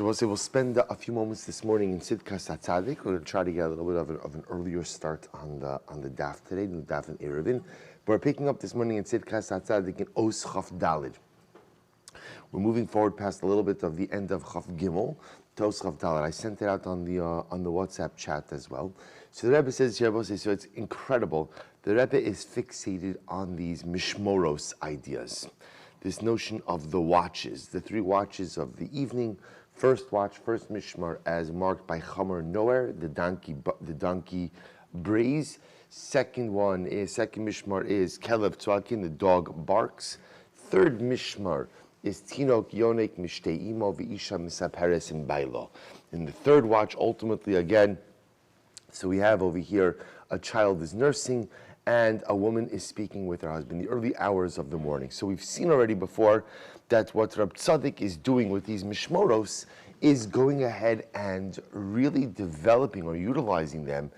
We'll spend a few moments this morning in Tzidkas Hatzaddik. We're going to try to get a little bit of an earlier start on the daf today, the daf in Eruvin. But we're picking up this morning in Tzidkas Hatzaddik in Os Chaf Dalid. We're moving forward past a little bit of the end of Chaf Gimel to Os Chaf Dalid. I sent it out on the WhatsApp chat as well. So the Rebbe says here, so it's incredible. The Rebbe is fixated on these mishmoros ideas. This notion of the watches, the three watches of the evening. First watch, first mishmar, as marked by Chomer Noer, the donkey brays. Second mishmar is Kelev Tzwakin, the dog barks. Third mishmar is Tinok Yonek Mishteimo V'isha Misaperes in Bailo. In the third watch, ultimately again, so we have over here a child is nursing and a woman is speaking with her husband, the early hours of the morning. So we've seen already before that what Hatzaddik is doing with these mishmoros is going ahead and really developing or utilizing them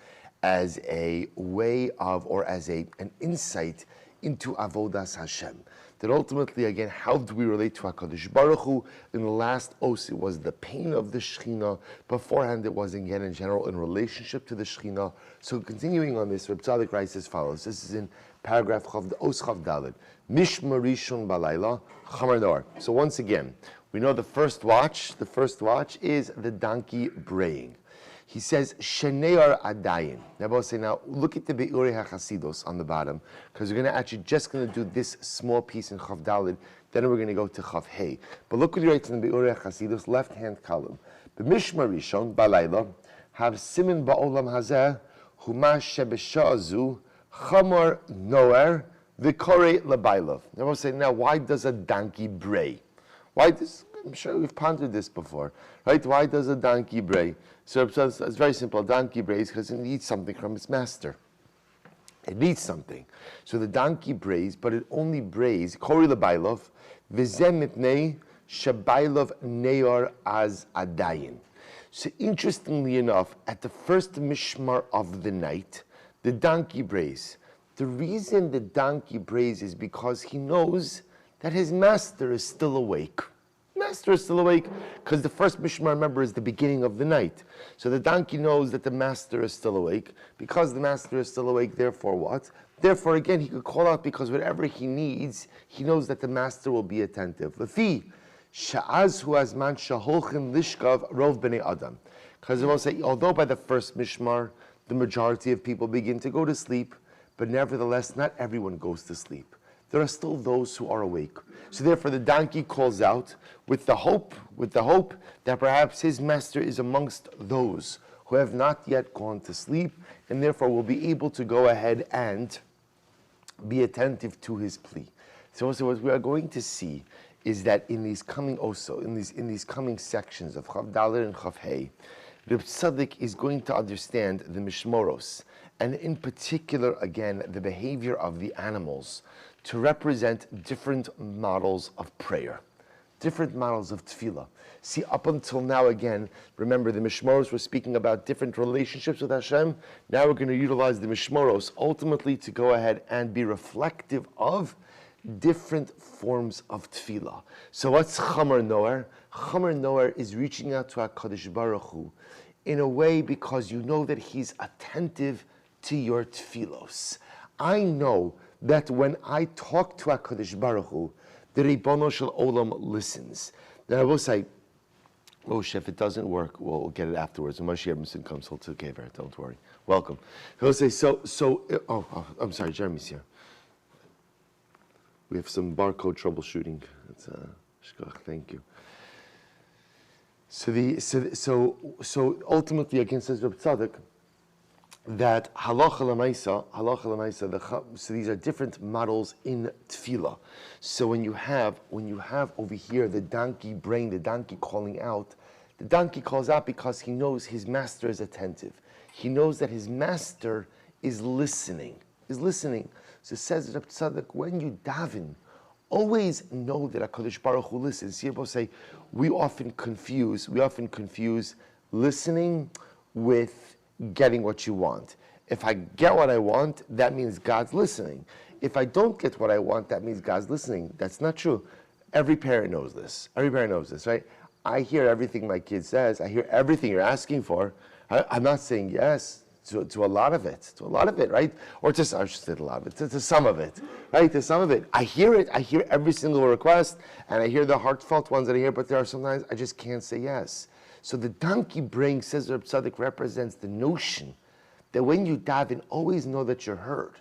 as a way of, or as an insight into Avodas Hashem. That ultimately, again, how do we relate to HaKadosh Baruch Hu? In the last os, it was the pain of the Shekhinah. Beforehand, it was, again, in general, in relationship to the Shekhinah. So continuing on this, Reb Tzaddik writes as follows. This is in paragraph Os Chav Daled. Mishmar Rishon Balayla, Chomer Noer. So once again, we know the first watch is the donkey braying. He says, Shenear Adayin. Now look at the Be'urei HaChasidos on the bottom, because we're just going to do this small piece in Chav Dalid, then we're going to go to Chav Hey. But look what he writes in the Be'urei HaChasidos, left-hand column. B'mishmar Rishon, Balayla, have simin ba'olam hazeh, huma shebesha'azu, Chomer Noer, v'korei labailov. Now we'll say, now why does a donkey bray? Why does, I'm sure we've pondered this before, right? Why does a donkey bray? So it's very simple. A donkey brays because it needs something from its master. It needs something. So the donkey brays, but it only brays, Kori Labailov, Vizem Mipnei, Shabailov Neor Az Adayin. So interestingly enough, at the first mishmar of the night, the donkey brays. The reason the donkey brays is because he knows that his master is still awake. Master is still awake because the first mishmar, remember, is the beginning of the night. So the donkey knows that the master is still awake. Because the master is still awake, therefore what? Therefore, again, he could call out because whatever he needs, he knows that the master will be attentive. Lefi, sha'az hu azman shaholchin lishkav rov b'nei adam. Because it will say, although by the first mishmar, the majority of people begin to go to sleep, but nevertheless, not everyone goes to sleep. There are still those who are awake. So therefore the donkey calls out with the hope that perhaps his master is amongst those who have not yet gone to sleep, and therefore will be able to go ahead and be attentive to his plea. So what we are going to see is that in these coming sections of Chav Dalet and Chav Hey, Reb Tzaddik is going to understand the mishmoros, and in particular, again, the behavior of the animals, to represent different models of prayer, different models of tefillah. See, up until now, again, remember the mishmoros were speaking about different relationships with Hashem. Now we're going to utilize the mishmoros ultimately to go ahead and be reflective of different forms of tefillah. So what's Chomer Noer? Chomer Noer is reaching out to HaKadosh Baruch Hu in a way because you know that He's attentive to your tefillos. I know that when I talk to HaKadosh Baruch Hu, the Ribono Shel Olam listens. Then I will say, Moshe, if it doesn't work, we'll get it afterwards. When Moshe Emerson comes, he'll take care of it. Don't worry. Welcome. He'll say, I'm sorry, Jeremy's here. We have some barcode troubleshooting. It's thank you. So ultimately, again, says Reb Tzaddik, that halacha l'maisa, so these are different models in tefillah. So when you have over here the donkey braying, the donkey calling out, the donkey calls out because he knows his master is attentive. He knows that his master is listening. So says Reb Tzaddik, when you daven, always know that HaKadosh Baruch Hu listens. See, say we often confuse listening with getting what you want. If I get what I want, that means God's listening. If I don't get what I want, that means God's listening. That's not true. Every parent knows this. Right? I hear everything my kid says. I hear everything you're asking for. I'm not saying yes to a lot of it, right? Or I should say a lot of it, to some of it, right? To some of it. I hear it. I hear every single request, and I hear the heartfelt ones that I hear, but there are sometimes I just can't say yes. So the donkey brain, says Reb Tzaddik, represents the notion that when you daven, always know that you're heard.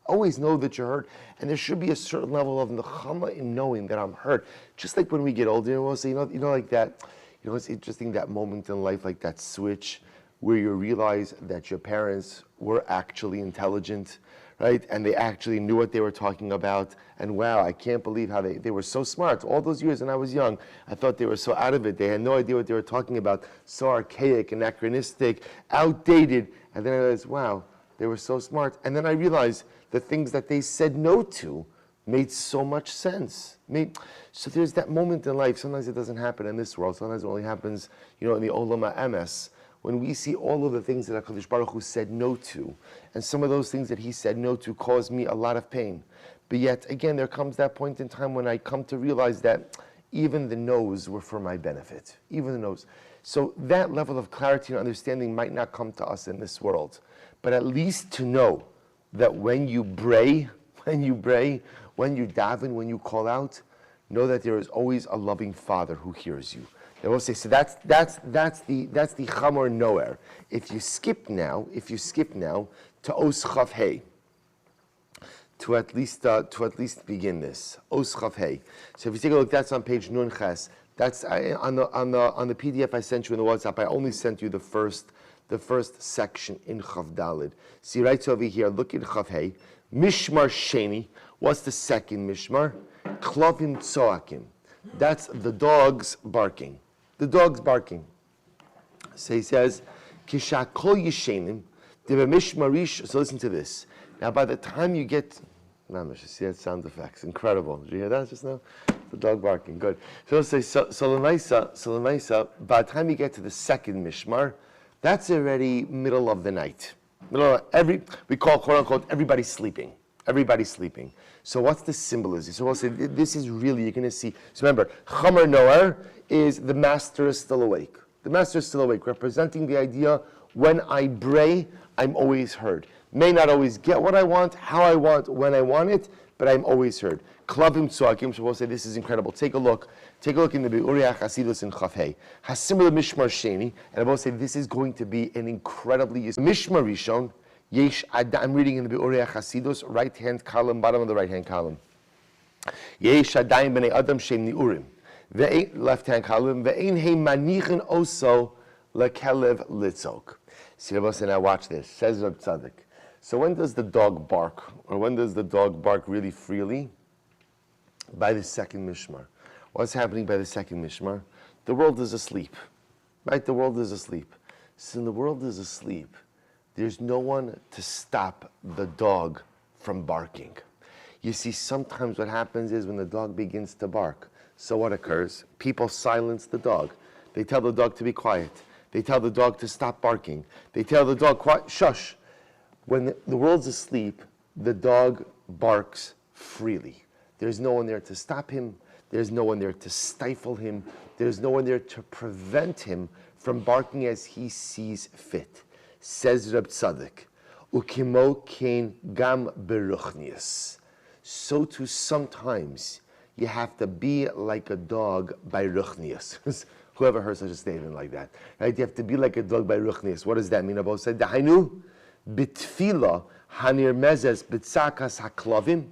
Always know that you're heard. And there should be a certain level of nechama in knowing that I'm heard. Just like when we get older, we'll say, like that, it's interesting, that moment in life, like that switch, where you realize that your parents were actually intelligent, right? And they actually knew what they were talking about. And wow, I can't believe how they were so smart. All those years when I was young, I thought they were so out of it. They had no idea what they were talking about. So archaic, anachronistic, outdated. And then I realized, wow, they were so smart. And then I realized the things that they said no to made so much sense. So there's that moment in life. Sometimes it doesn't happen in this world. Sometimes it only happens, in the Olam HaEmes, when we see all of the things that HaKadosh Baruch Hu said no to, and some of those things that he said no to caused me a lot of pain. But yet, again, there comes that point in time when I come to realize that even the no's were for my benefit. Even the no's. So that level of clarity and understanding might not come to us in this world. But at least to know that when you pray, when you daven, when you call out, know that there is always a loving Father who hears you. I will say, so that's the chamor noer. If you skip now to Os Chav Hey, to at least begin this Os Chav Hey. So if you take a look, that's on page Nun Ches. That's on the PDF I sent you in the WhatsApp. I only sent you the first section in Chav Dalid. See right over here. Look at Chav Hey. Mishmar Sheni. What's the second Mishmar? Klovim Tzoakim. That's the dogs barking. The dog's barking. So he says, Kishakol Yishenim, Mishmarish. So listen to this. Now, by the time you get, see that sound effects, incredible. Did you hear that just now? The dog barking, good. So let's say, so Lemaisa, by the time you get to the second Mishmar, that's already middle of the night. We call, quote unquote, everybody sleeping. Everybody's sleeping. So what's the symbolism? So we'll say this is really, you're going to see. So remember, Chomer Noer is the master is still awake. The master is still awake, representing the idea, when I pray, I'm always heard. May not always get what I want, how I want, when I want it, but I'm always heard. Klavim Tzoakim, so we'll say this is incredible. Take a look in the Be'uriach Hasidus in Chaf Hey. Hasimul Mishmar Sheni, and I will say this is going to be an incredibly Mishmar Rishon. I'm reading in the Be'uriach Hasidus, right-hand column, bottom of the right-hand column. Yesh Adayim B'nei Adam Shem Ni'urim. Left-hand column. Ve'ein Hei Manichen Oso Lekelev Litzok. See, now watch this. Says Reb Tzaddik. So when does the dog bark? Or when does the dog bark really freely? By the second Mishmar. What's happening by the second Mishmar? The world is asleep. Right? The world is asleep. So when the world is asleep, there's no one to stop the dog from barking. You see, sometimes what happens is when the dog begins to bark, so what occurs? People silence the dog. They tell the dog to be quiet. They tell the dog to stop barking. They tell the dog, quiet, shush. When the world's asleep, the dog barks freely. There's no one there to stop him. There's no one there to stifle him. There's no one there to prevent him from barking as he sees fit. Says Reb Tzaddik, Ukimo kein gam beruchnius. So too sometimes you have to be like a dog by ruchnius. Whoever heard such a statement like that, right? You have to be like a dog by ruchnius. What does that mean? Abba said, Dahainu bitfila hanir mezes bitzakas haklavim.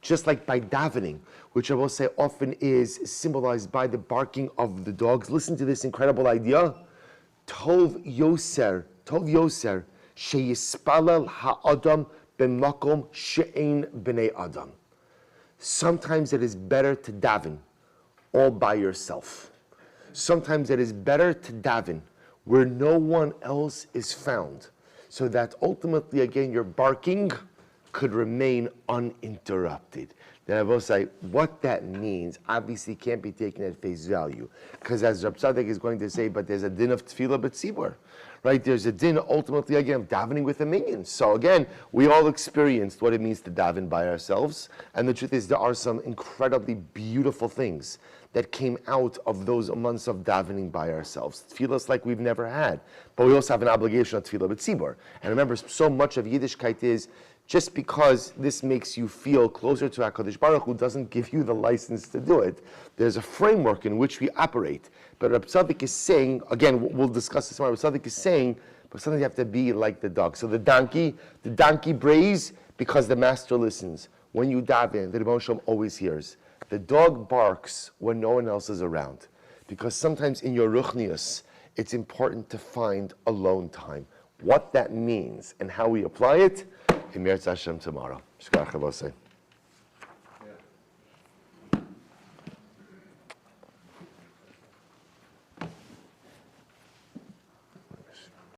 Just like by davening, which I will say often is symbolized by the barking of the dogs. Listen to this incredible idea. Tov yoser, sheyispalel ha'adam b'makom she'ein b'nei adam. Sometimes it is better to daven all by yourself. Sometimes it is better to daven where no one else is found, so that ultimately, again, your barking could remain uninterrupted. then I will say what that means obviously can't be taken at face value. Because as Rab Tzaddik is going to say, but there's a din of tefillah b'tzibur. Right, there's a din ultimately again of davening with a minion. So again, we all experienced what it means to daven by ourselves, and the truth is there are some incredibly beautiful things that came out of those months of davening by ourselves. Tefillahs like we've never had, but we also have an obligation of tefillah b'tzibur. And remember, so much of Yiddishkeit is just because this makes you feel closer to HaKadosh Baruch Hu doesn't give you the license to do it. There's a framework in which we operate. But Rab Tzaddik is saying, again, we'll discuss this tomorrow, Rab Tzaddik is saying, but sometimes you have to be like the dog. So the donkey brays because the master listens. When you daven, the Rebbeinu Shalom always hears. The dog barks when no one else is around. Because sometimes in your ruchnius, it's important to find alone time. What that means and how we apply it, Im Yirtzeh Hashem tomorrow. Shkach Chavosei.